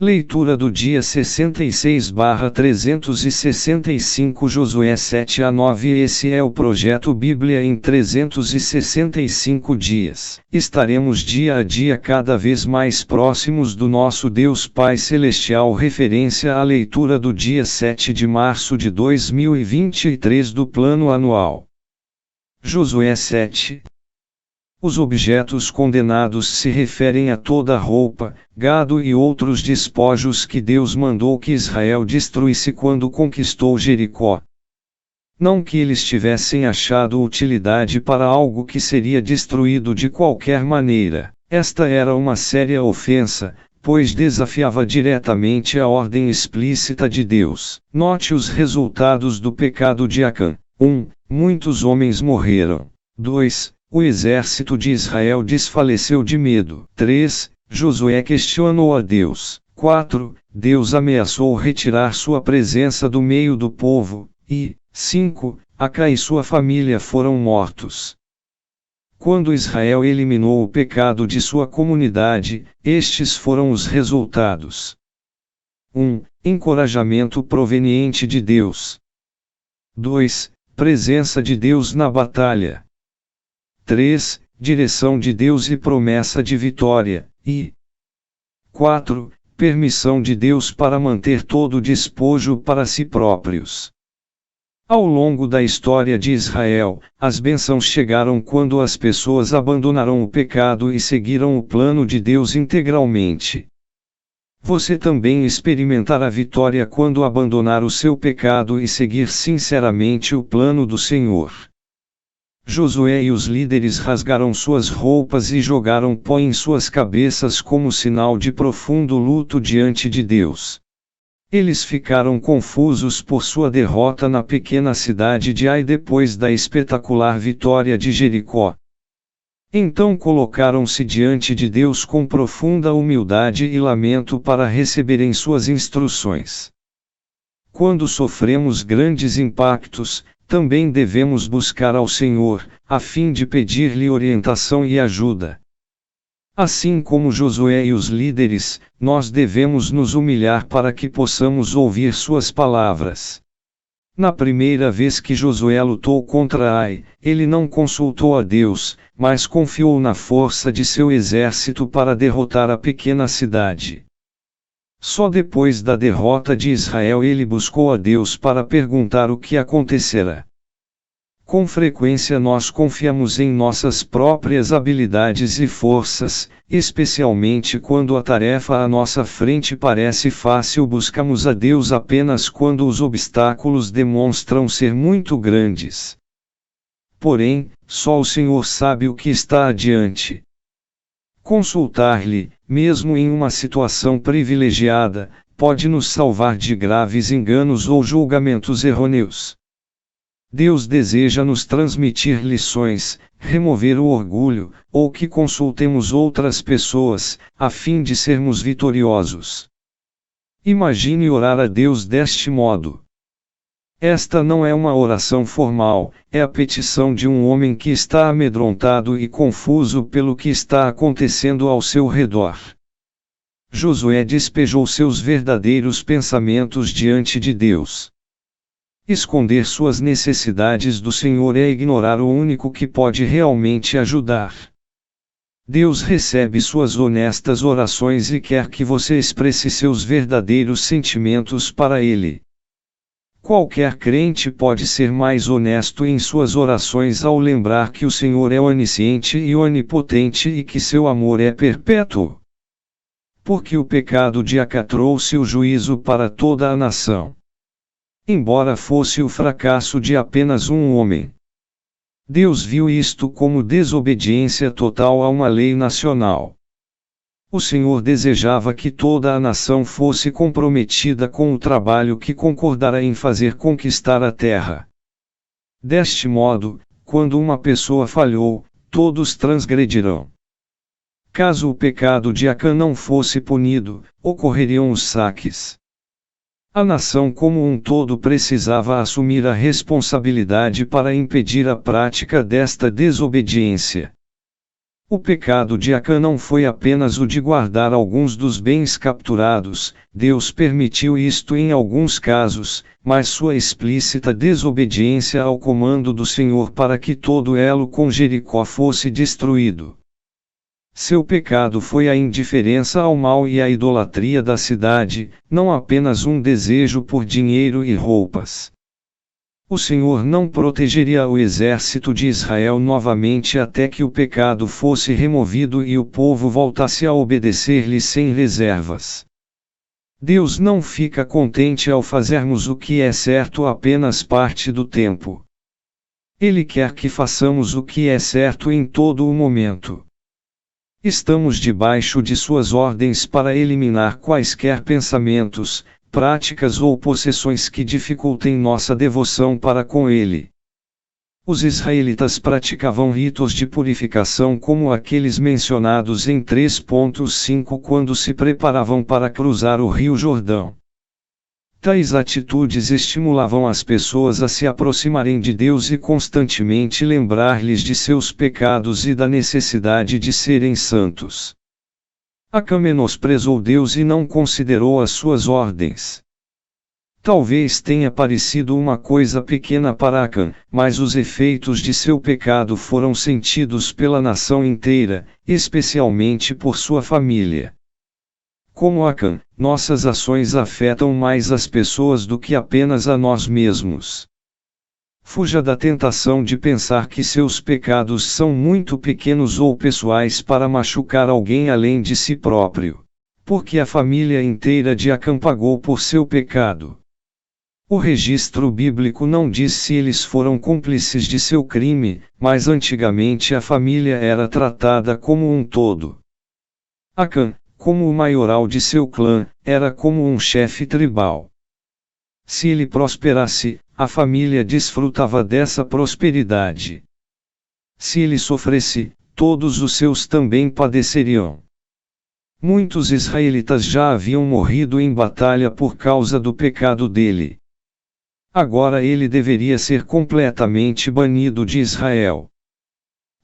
Leitura do dia 66/365 Josué 7-9 Esse é o projeto Bíblia em 365 dias. Estaremos dia a dia cada vez mais próximos do nosso Deus Pai Celestial. Referência à leitura do dia 7 de março de 2023 do Plano Anual. Josué 7. Os objetos condenados se referem a toda roupa, gado e outros despojos que Deus mandou que Israel destruísse quando conquistou Jericó. Não que eles tivessem achado utilidade para algo que seria destruído de qualquer maneira. Esta era uma séria ofensa, pois desafiava diretamente a ordem explícita de Deus. Note os resultados do pecado de Acã. 1. Muitos homens morreram. 2. O exército de Israel desfaleceu de medo. 3. Josué questionou a Deus. 4. Deus ameaçou retirar sua presença do meio do povo. E 5. Acã e sua família foram mortos. Quando Israel eliminou o pecado de sua comunidade, estes foram os resultados. 1. Encorajamento proveniente de Deus. 2. Presença de Deus na batalha. 3. Direção de Deus e promessa de vitória. E 4. Permissão de Deus para manter todo o despojo para si próprios. Ao longo da história de Israel, as bênçãos chegaram quando as pessoas abandonaram o pecado e seguiram o plano de Deus integralmente. Você também experimentará vitória quando abandonar o seu pecado e seguir sinceramente o plano do Senhor. Josué e os líderes rasgaram suas roupas e jogaram pó em suas cabeças como sinal de profundo luto diante de Deus. Eles ficaram confusos por sua derrota na pequena cidade de Ai depois da espetacular vitória de Jericó. Então colocaram-se diante de Deus com profunda humildade e lamento para receberem suas instruções. Quando sofremos grandes impactos, também devemos buscar ao Senhor, a fim de pedir-lhe orientação e ajuda. Assim como Josué e os líderes, nós devemos nos humilhar para que possamos ouvir suas palavras. Na primeira vez que Josué lutou contra Ai, ele não consultou a Deus, mas confiou na força de seu exército para derrotar a pequena cidade. Só depois da derrota de Israel ele buscou a Deus para perguntar o que acontecerá. Com frequência nós confiamos em nossas próprias habilidades e forças, especialmente quando a tarefa à nossa frente parece fácil. Buscamos a Deus apenas quando os obstáculos demonstram ser muito grandes. Porém, só o Senhor sabe o que está adiante. Consultar-lhe, mesmo em uma situação privilegiada, pode nos salvar de graves enganos ou julgamentos errôneos. Deus deseja nos transmitir lições, remover o orgulho, ou que consultemos outras pessoas, a fim de sermos vitoriosos. Imagine orar a Deus deste modo. Esta não é uma oração formal, é a petição de um homem que está amedrontado e confuso pelo que está acontecendo ao seu redor. Josué despejou seus verdadeiros pensamentos diante de Deus. Esconder suas necessidades do Senhor é ignorar o único que pode realmente ajudar. Deus recebe suas honestas orações e quer que você expresse seus verdadeiros sentimentos para Ele. Qualquer crente pode ser mais honesto em suas orações ao lembrar que o Senhor é onisciente e onipotente e que seu amor é perpétuo. Porque o pecado de Acã trouxe o juízo para toda a nação. Embora fosse o fracasso de apenas um homem. Deus viu isto como desobediência total a uma lei nacional. O Senhor desejava que toda a nação fosse comprometida com o trabalho que concordara em fazer conquistar a terra. Deste modo, quando uma pessoa falhou, todos transgredirão. Caso o pecado de Acã não fosse punido, ocorreriam os saques. A nação como um todo precisava assumir a responsabilidade para impedir a prática desta desobediência. O pecado de Acã não foi apenas o de guardar alguns dos bens capturados, Deus permitiu isto em alguns casos, mas sua explícita desobediência ao comando do Senhor para que todo elo com Jericó fosse destruído. Seu pecado foi a indiferença ao mal e a idolatria da cidade, não apenas um desejo por dinheiro e roupas. O Senhor não protegeria o exército de Israel novamente até que o pecado fosse removido e o povo voltasse a obedecer-lhe sem reservas. Deus não fica contente ao fazermos o que é certo apenas parte do tempo. Ele quer que façamos o que é certo em todo o momento. Estamos debaixo de suas ordens para eliminar quaisquer pensamentos, práticas ou possessões que dificultem nossa devoção para com Ele. Os israelitas praticavam ritos de purificação como aqueles mencionados em 3.5 quando se preparavam para cruzar o Rio Jordão. Tais atitudes estimulavam as pessoas a se aproximarem de Deus e constantemente lembrar-lhes de seus pecados e da necessidade de serem santos. Acã menosprezou Deus e não considerou as suas ordens. Talvez tenha parecido uma coisa pequena para Acã, mas os efeitos de seu pecado foram sentidos pela nação inteira, especialmente por sua família. Como Acã, nossas ações afetam mais as pessoas do que apenas a nós mesmos. Fuja da tentação de pensar que seus pecados são muito pequenos ou pessoais para machucar alguém além de si próprio. Porque a família inteira de Acã pagou por seu pecado. O registro bíblico não diz se eles foram cúmplices de seu crime, mas antigamente a família era tratada como um todo. Acã, como o maioral de seu clã, era como um chefe tribal. Se ele prosperasse, a família desfrutava dessa prosperidade. Se ele sofresse, todos os seus também padeceriam. Muitos israelitas já haviam morrido em batalha por causa do pecado dele. Agora ele deveria ser completamente banido de Israel.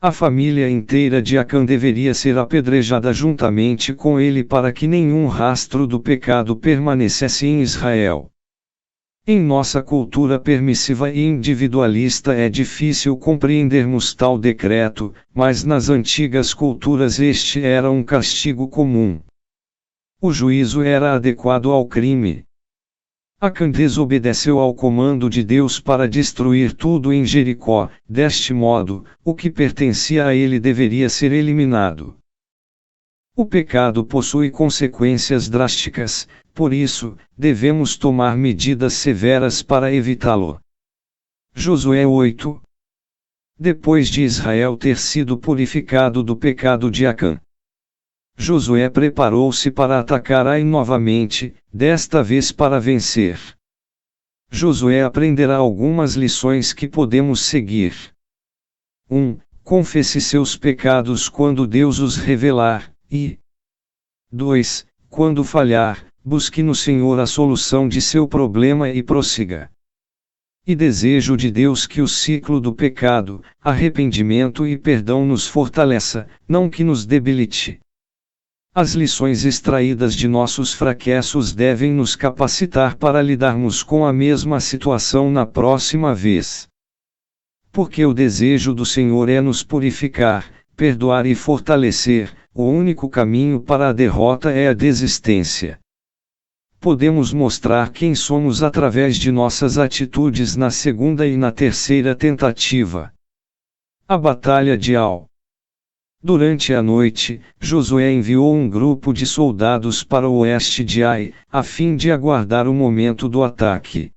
A família inteira de Acã deveria ser apedrejada juntamente com ele para que nenhum rastro do pecado permanecesse em Israel. Em nossa cultura permissiva e individualista é difícil compreendermos tal decreto, mas nas antigas culturas este era um castigo comum. O juízo era adequado ao crime. Acã desobedeceu ao comando de Deus para destruir tudo em Jericó, deste modo, o que pertencia a ele deveria ser eliminado. O pecado possui consequências drásticas, por isso, devemos tomar medidas severas para evitá-lo. Josué 8. Depois de Israel ter sido purificado do pecado de Acã, Josué preparou-se para atacar Ai novamente, desta vez para vencer. Josué aprenderá algumas lições que podemos seguir. 1. Confesse seus pecados quando Deus os revelar, e 2. Quando falhar, busque no Senhor a solução de seu problema e prossiga. E desejo de Deus que o ciclo do pecado, arrependimento e perdão nos fortaleça, não que nos debilite. As lições extraídas de nossos fracassos devem nos capacitar para lidarmos com a mesma situação na próxima vez. Porque o desejo do Senhor é nos purificar, perdoar e fortalecer, o único caminho para a derrota é a desistência. Podemos mostrar quem somos através de nossas atitudes na segunda e na terceira tentativa. A Batalha de Ai. Durante a noite, Josué enviou um grupo de soldados para o oeste de Ai, a fim de aguardar o momento do ataque.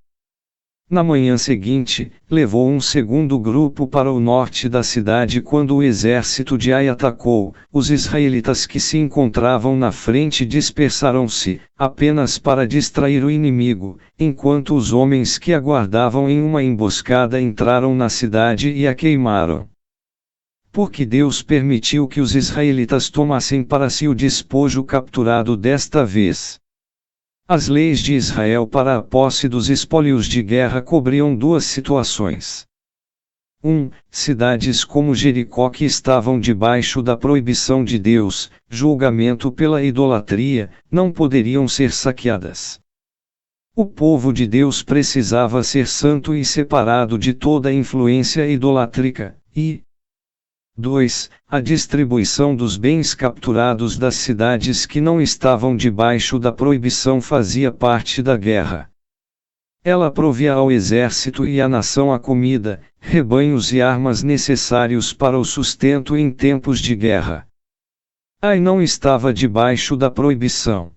Na manhã seguinte, levou um segundo grupo para o norte da cidade quando o exército de Ai atacou. Os israelitas que se encontravam na frente dispersaram-se, apenas para distrair o inimigo, enquanto os homens que aguardavam em uma emboscada entraram na cidade e a queimaram. Porque Deus permitiu que os israelitas tomassem para si o despojo capturado desta vez. As leis de Israel para a posse dos espólios de guerra cobriam duas situações. Cidades como Jericó que estavam debaixo da proibição de Deus, julgamento pela idolatria, não poderiam ser saqueadas. O povo de Deus precisava ser santo e separado de toda influência idolátrica, e 2. A distribuição dos bens capturados das cidades que não estavam debaixo da proibição fazia parte da guerra. Ela provia ao exército e à nação a comida, rebanhos e armas necessários para o sustento em tempos de guerra. Ai não estava debaixo da proibição.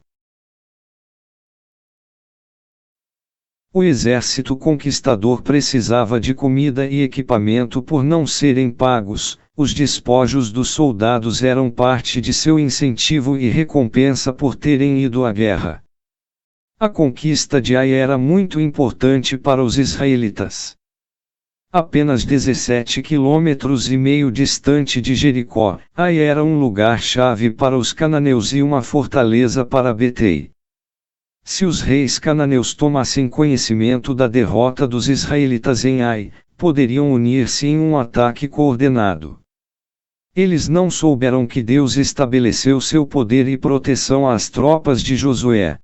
O exército conquistador precisava de comida e equipamento por não serem pagos, os despojos dos soldados eram parte de seu incentivo e recompensa por terem ido à guerra. A conquista de Ai era muito importante para os israelitas. Apenas 17,5 km distante de Jericó, Ai era um lugar-chave para os cananeus e uma fortaleza para Betei. Se os reis cananeus tomassem conhecimento da derrota dos israelitas em Ai, poderiam unir-se em um ataque coordenado. Eles não souberam que Deus estabeleceu seu poder e proteção às tropas de Josué.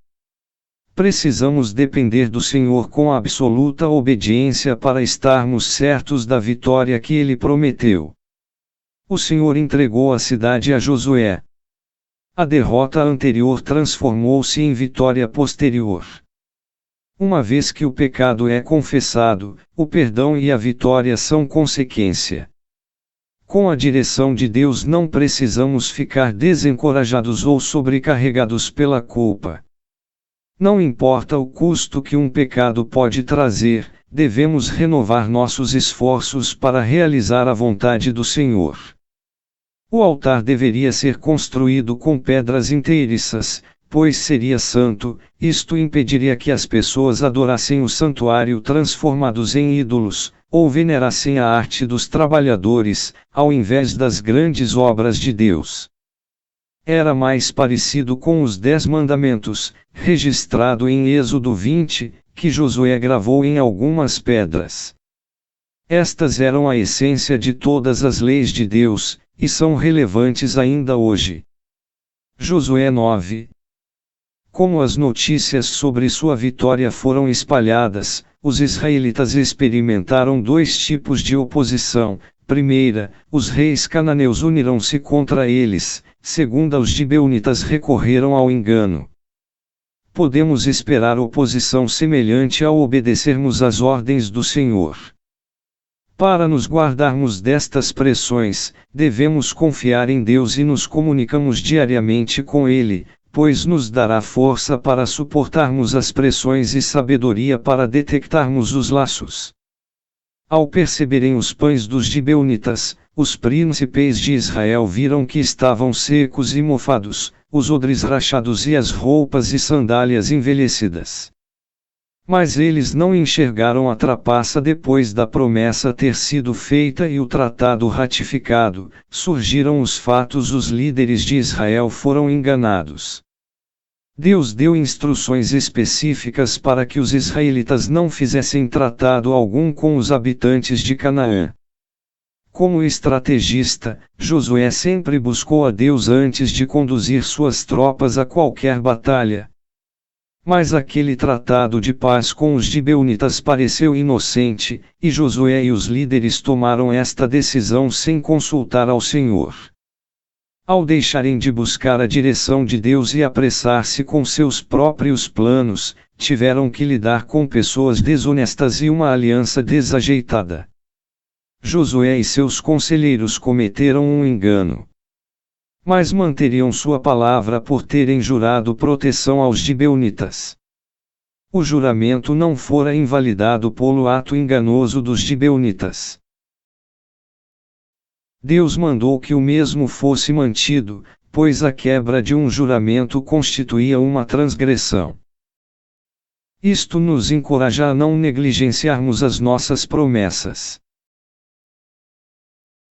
Precisamos depender do Senhor com absoluta obediência para estarmos certos da vitória que Ele prometeu. O Senhor entregou a cidade a Josué. A derrota anterior transformou-se em vitória posterior. Uma vez que o pecado é confessado, o perdão e a vitória são consequência. Com a direção de Deus não precisamos ficar desencorajados ou sobrecarregados pela culpa. Não importa o custo que um pecado pode trazer, devemos renovar nossos esforços para realizar a vontade do Senhor. O altar deveria ser construído com pedras inteiriças, pois seria santo, isto impediria que as pessoas adorassem o santuário transformados em ídolos, ou venerassem a arte dos trabalhadores, ao invés das grandes obras de Deus. Era mais parecido com os 10 mandamentos, registrado em Êxodo 20, que Josué gravou em algumas pedras. Estas eram a essência de todas as leis de Deus, e são relevantes ainda hoje. Josué 9. Como as notícias sobre sua vitória foram espalhadas, os israelitas experimentaram 2 tipos de oposição. Primeira, os reis cananeus uniram-se contra eles. Segunda, os gibeonitas recorreram ao engano. Podemos esperar oposição semelhante ao obedecermos às ordens do Senhor. Para nos guardarmos destas pressões, devemos confiar em Deus e nos comunicamos diariamente com Ele, pois nos dará força para suportarmos as pressões e sabedoria para detectarmos os laços. Ao perceberem os pães dos gibeonitas, os príncipes de Israel viram que estavam secos e mofados, os odres rachados e as roupas e sandálias envelhecidas. Mas eles não enxergaram a trapaça depois da promessa ter sido feita e o tratado ratificado. Surgiram os fatos: os líderes de Israel foram enganados. Deus deu instruções específicas para que os israelitas não fizessem tratado algum com os habitantes de Canaã. Como estrategista, Josué sempre buscou a Deus antes de conduzir suas tropas a qualquer batalha. Mas aquele tratado de paz com os gibeonitas pareceu inocente, e Josué e os líderes tomaram esta decisão sem consultar ao Senhor. Ao deixarem de buscar a direção de Deus e apressar-se com seus próprios planos, tiveram que lidar com pessoas desonestas e uma aliança desajeitada. Josué e seus conselheiros cometeram um engano. Mas manteriam sua palavra por terem jurado proteção aos gibeonitas. O juramento não fora invalidado pelo ato enganoso dos gibeonitas. Deus mandou que o mesmo fosse mantido, pois a quebra de um juramento constituía uma transgressão. Isto nos encoraja a não negligenciarmos as nossas promessas.